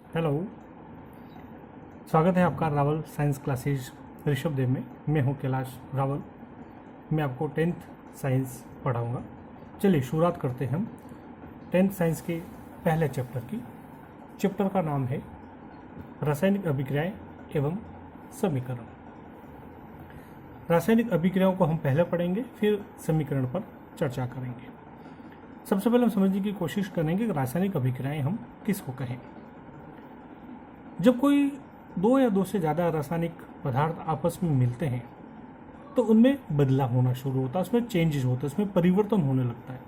Hello, स्वागत है आपका रावल साइंस क्लासेज ऋषभ देव में। मैं हूं कैलाश रावल। मैं आपको 10th साइंस पढ़ाऊंगा। चलिए शुरुआत करते हैं हम 10th साइंस के पहले चैप्टर की। चैप्टर का नाम है रासायनिक अभिक्रियाएं एवं समीकरण। रासायनिक अभिक्रियाओं को हम पहले पढ़ेंगे, फिर समीकरण पर चर्चा करेंगे। सबसे पहले हम समझने की कोशिश करेंगे कि रासायनिक अभिक्रियाएं हम किसको कहें। जब कोई दो या दो से ज़्यादा रासायनिक पदार्थ आपस में मिलते हैं तो उनमें बदलाव होना शुरू होता है, उसमें चेंजेस होता है, उसमें परिवर्तन होने लगता है।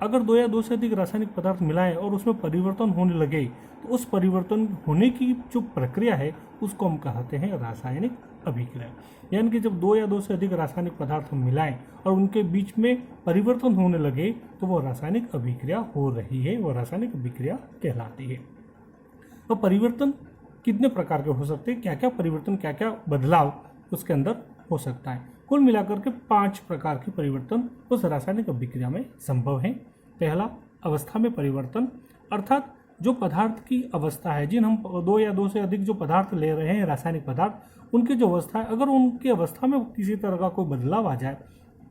अगर दो या दो से अधिक रासायनिक पदार्थ मिलाएं और उसमें परिवर्तन होने लगे तो उस परिवर्तन होने की जो प्रक्रिया है उसको हम कहते हैं रासायनिक अभिक्रिया। यानी कि जब दो या दो से अधिक रासायनिक पदार्थ हम मिलाएं और उनके बीच में परिवर्तन होने लगे तो वो रासायनिक अभिक्रिया हो रही है, वो रासायनिक अभिक्रिया कहलाती है। तो परिवर्तन कितने प्रकार के हो सकते हैं, क्या क्या परिवर्तन, क्या क्या बदलाव उसके अंदर हो सकता है। कुल मिलाकर के 5 प्रकार के परिवर्तन उस रासायनिक अभिक्रिया में संभव है। पहला, अवस्था में परिवर्तन, अर्थात जो पदार्थ की अवस्था है, जिन हम दो या दो से अधिक जो पदार्थ ले रहे हैं रासायनिक पदार्थ, उनकी जो अवस्था है, अगर उनकी अवस्था में किसी तरह का कोई बदलाव आ जाए,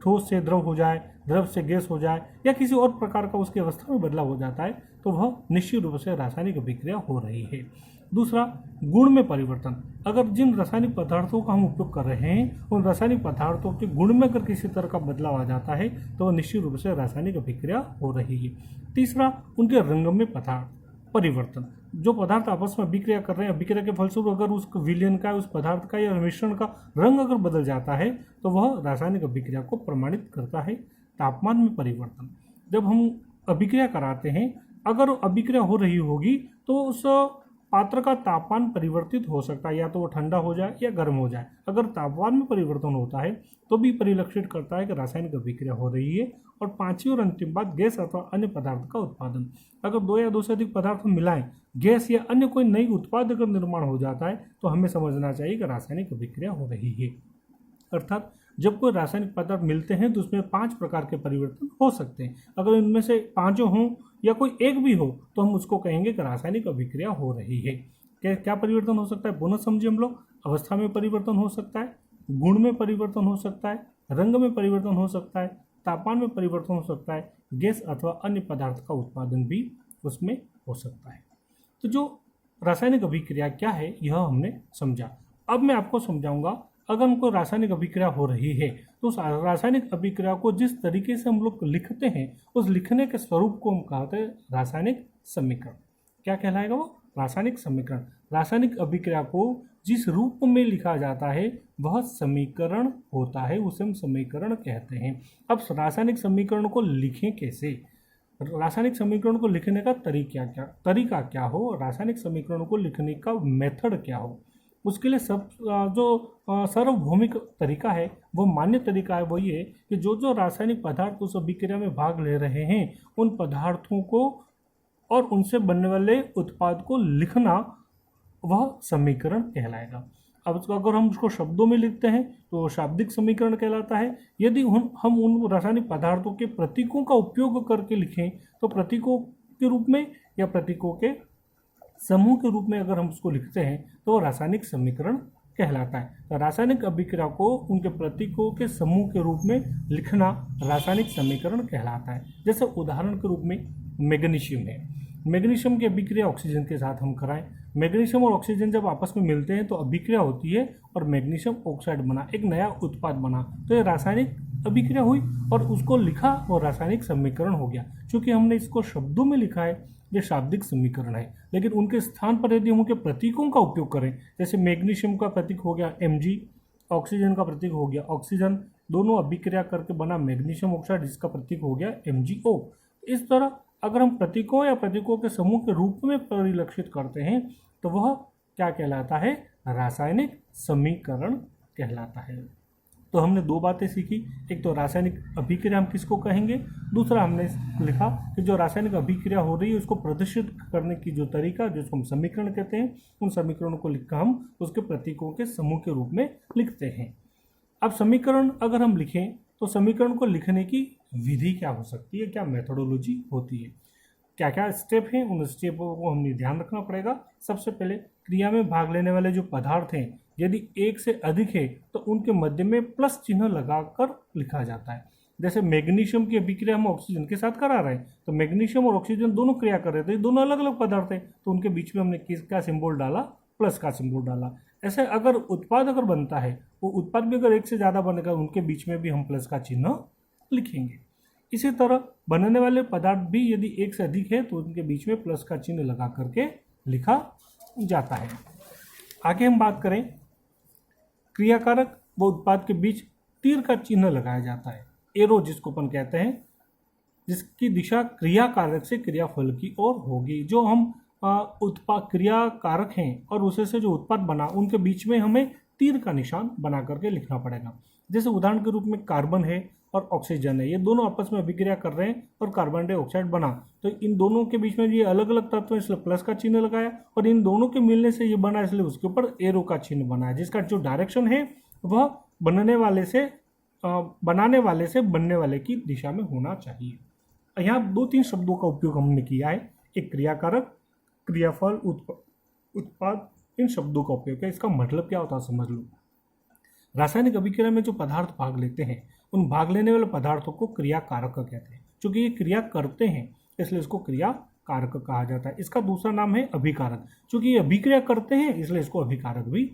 ठोस से द्रव हो जाए, द्रव से गैस हो जाए या किसी और प्रकार का उसकी अवस्था में बदलाव हो जाता है तो वह निश्चित रूप से रासायनिक अभिक्रिया हो रही है। दूसरा, गुण में परिवर्तन, अगर जिन रासायनिक पदार्थों का हम उपयोग कर रहे हैं उन रासायनिक पदार्थों के गुण में अगर किसी तरह का बदलाव आ जाता है तो वह निश्चित रूप से रासायनिक अभिक्रिया हो रही है। तीसरा, उनके रंग में परिवर्तन, जो पदार्थ आपस में अभिक्रिया कर रहे हैं, अभिक्रिया के फलस्वरूप अगर उस विलयन का, उस पदार्थ का या मिश्रण का रंग अगर बदल जाता है तो वह रासायनिक अभिक्रिया को प्रमाणित करता है। तापमान में परिवर्तन, जब हम अभिक्रिया कराते हैं, अगर अभिक्रिया हो रही होगी तो उस पात्र का तापमान परिवर्तित हो सकता है, या तो वो ठंडा हो जाए या गर्म हो जाए। अगर तापमान में परिवर्तन होता है तो भी परिलक्षित करता है कि रासायनिक अभिक्रिया हो रही है। और पांचवी और अंतिम बात, गैस अथवा अन्य पदार्थ का उत्पादन, अगर दो या दो से अधिक पदार्थ मिलाएं, गैस या अन्य कोई नई उत्पाद अगर निर्माण हो जाता है तो हमें समझना चाहिए कि रासायनिक अभिक्रिया हो रही है। अर्थात जब कोई रासायनिक पदार्थ मिलते हैं तो उसमें 5 प्रकार के परिवर्तन हो सकते हैं। अगर इनमें से पांचों हों या कोई एक भी हो तो हम उसको कहेंगे कि रासायनिक अभिक्रिया हो रही है। क्या परिवर्तन हो सकता है, बोनस समझिए हम लोग। अवस्था में परिवर्तन हो सकता है, गुण में परिवर्तन हो सकता है, रंग में परिवर्तन हो सकता है, तापमान में परिवर्तन हो सकता है, गैस अथवा अन्य पदार्थ का उत्पादन भी उसमें हो सकता है। तो जो रासायनिक अभिक्रिया क्या है यह हमने समझा। अब मैं आपको समझाऊंगा, अगर हमको रासायनिक अभिक्रिया हो रही है तो उस रासायनिक अभिक्रिया को जिस तरीके से हम लोग लिखते हैं उस लिखने के स्वरूप को हम कहते हैं रासायनिक समीकरण। क्या कहलाएगा वो? रासायनिक समीकरण। रासायनिक अभिक्रिया को जिस रूप में लिखा जाता है वह समीकरण होता है, उसे हम समीकरण कहते हैं। अब रासायनिक समीकरण को लिखें कैसे, रासायनिक समीकरण को लिखने का तरीका क्या हो, रासायनिक समीकरण को लिखने का मेथड क्या हो, उसके लिए सब जो सार्वभौमिक तरीका है, वो मान्य तरीका है, वो ये कि जो जो रासायनिक पदार्थ उस अभिक्रिया में भाग ले रहे हैं उन पदार्थों को और उनसे बनने वाले उत्पाद को लिखना वह समीकरण कहलाएगा। अब अगर हम उसको शब्दों में लिखते हैं तो शाब्दिक समीकरण कहलाता है। यदि हम उन रासायनिक पदार्थों के प्रतीकों का उपयोग करके लिखें तो प्रतीकों के रूप में या प्रतीकों के समूह के रूप में अगर हम उसको लिखते हैं तो रासायनिक समीकरण कहलाता है। तो रासायनिक अभिक्रिया को उनके प्रतीकों के समूह के रूप में लिखना रासायनिक समीकरण कहलाता है। जैसे उदाहरण के रूप में मैग्नीशियम है, मैग्नीशियम की अभिक्रिया ऑक्सीजन के साथ हम कराएं, मैग्नीशियम और ऑक्सीजन जब आपस में मिलते हैं तो अभिक्रिया होती है और मैग्नीशियम ऑक्साइड बना, एक नया उत्पाद बना, तो ये रासायनिक अभिक्रिया हुई और उसको लिखा और रासायनिक समीकरण हो गया। क्योंकि हमने इसको शब्दों में लिखा है ये शाब्दिक समीकरण है, लेकिन उनके स्थान पर यदि हम उनके प्रतीकों का उपयोग करें, जैसे मैग्नीशियम का प्रतीक हो गया Mg, ऑक्सीजन का प्रतीक हो गया ऑक्सीजन, दोनों अभिक्रिया करके बना मैग्नीशियम ऑक्साइड जिसका प्रतीक हो गया MgO। इस तरह अगर हम प्रतीकों या प्रतीकों के समूह के रूप में परिलक्षित करते हैं तो वह क्या कहलाता है, रासायनिक समीकरण कहलाता है। तो हमने 2 बातें सीखी, एक तो रासायनिक अभिक्रिया हम किसको कहेंगे, दूसरा हमने लिखा कि जो रासायनिक अभिक्रिया हो रही है उसको प्रदर्शित करने की जो तरीका जिसको हम समीकरण कहते हैं, उन समीकरणों को लिखकर हम उसके प्रतीकों के समूह के रूप में लिखते हैं। अब समीकरण अगर हम लिखें तो समीकरण को लिखने की विधि क्या हो सकती है, क्या मेथोडोलॉजी होती है। क्या क्या स्टेप हैं, उन स्टेपों को हमें ध्यान रखना पड़ेगा। सबसे पहले क्रिया में भाग लेने वाले जो पदार्थ हैं यदि एक से अधिक है तो उनके मध्य में प्लस चिन्ह लगाकर लिखा जाता है। जैसे मैग्नीशियम की अभिक्रिया हम ऑक्सीजन के साथ करा रहे हैं, तो मैग्नीशियम और ऑक्सीजन दोनों क्रिया कर रहे थे, दोनों अलग अलग पदार्थ है, तो उनके बीच में हमने किसका सिंबल डाला, प्लस का सिंबल डाला। ऐसे अगर उत्पाद अगर बनता है, वो उत्पाद भी अगर एक से ज़्यादा बनेगा उनके बीच में भी हम प्लस का चिन्ह लिखेंगे। इसी तरह बनने वाले पदार्थ भी यदि एक से अधिक है तो उनके बीच में प्लस का चिन्ह लगा करके लिखा जाता है। आगे हम बात करें, क्रियाकारक व उत्पाद के बीच तीर का चिन्ह लगाया जाता है, एरो जिसको अपन कहते हैं, जिसकी दिशा क्रियाकारक से क्रियाफल की ओर होगी। जो हम उत्पाद क्रियाकारक हैं और उसे से जो उत्पाद बना उनके बीच में हमें तीर का निशान बना करके लिखना पड़ेगा। जैसे उदाहरण के रूप में कार्बन है और ऑक्सीजन है, ये दोनों आपस में अभिक्रिया कर रहे हैं और कार्बन डाइऑक्साइड बना, तो इन दोनों के बीच में ये अलग अलग तत्व है इसलिए प्लस का चिन्ह लगाया, और इन दोनों के मिलने से ये बना इसलिए उसके ऊपर एरो का चिन्ह बना है, जिसका जो डायरेक्शन है वह बनाने वाले से बनने वाले की दिशा में होना चाहिए। यहाँ 2-3 शब्दों का उपयोग हमने किया है, एक क्रियाकारक, क्रियाफल, उत्पाद, इन शब्दों का उपयोग है। इसका मतलब क्या होता है समझ लो। रासायनिक अभिक्रिया में जो पदार्थ भाग लेते हैं उन भाग लेने वाले पदार्थों को क्रियाकारक कहते हैं। चूंकि ये क्रिया करते हैं इसलिए इसको क्रियाकारक कहा जाता है। इसका दूसरा नाम है अभिकारक, चूंकि ये अभिक्रिया करते हैं इसलिए इसको अभिकारक भी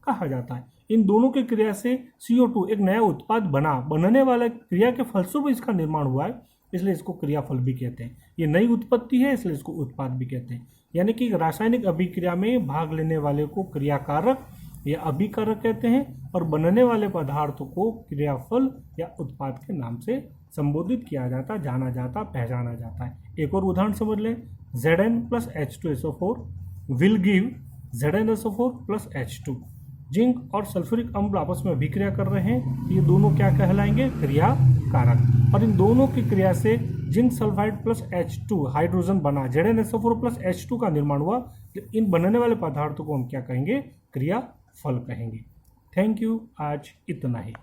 कहा जाता है। इन दोनों की क्रिया से CO2 एक नया उत्पाद बनने वाला क्रिया के फलस्वरूप इसका निर्माण हुआ है, इसलिए इसको क्रियाफल भी कहते हैं। ये नई उत्पत्ति है इसलिए इसको उत्पाद भी कहते हैं। यानी कि रासायनिक अभिक्रिया में भाग लेने वाले को क्रियाकारक या अभिकारक कहते हैं और बनने वाले पदार्थों को क्रियाफल या उत्पाद के नाम से संबोधित किया जाता, जाना जाता, पहचाना जाता है। एक और उदाहरण समझ लें, Zn + H2SO4 will give ZnSO4 + H2। Zinc और सल्फ्यूरिक अम्ल आपस में अभिक्रिया कर रहे हैं, ये दोनों क्या कहलाएंगे, क्रियाकारक। और इन दोनों की क्रिया से जिंक सल्फाइड + H2 हाइड्रोजन बना, ZnSO4 + H2 का निर्माण हुआ। इन बनने वाले पदार्थों को हम क्या कहेंगे, क्रियाफल कहेंगे। थैंक यू, आज इतना ही।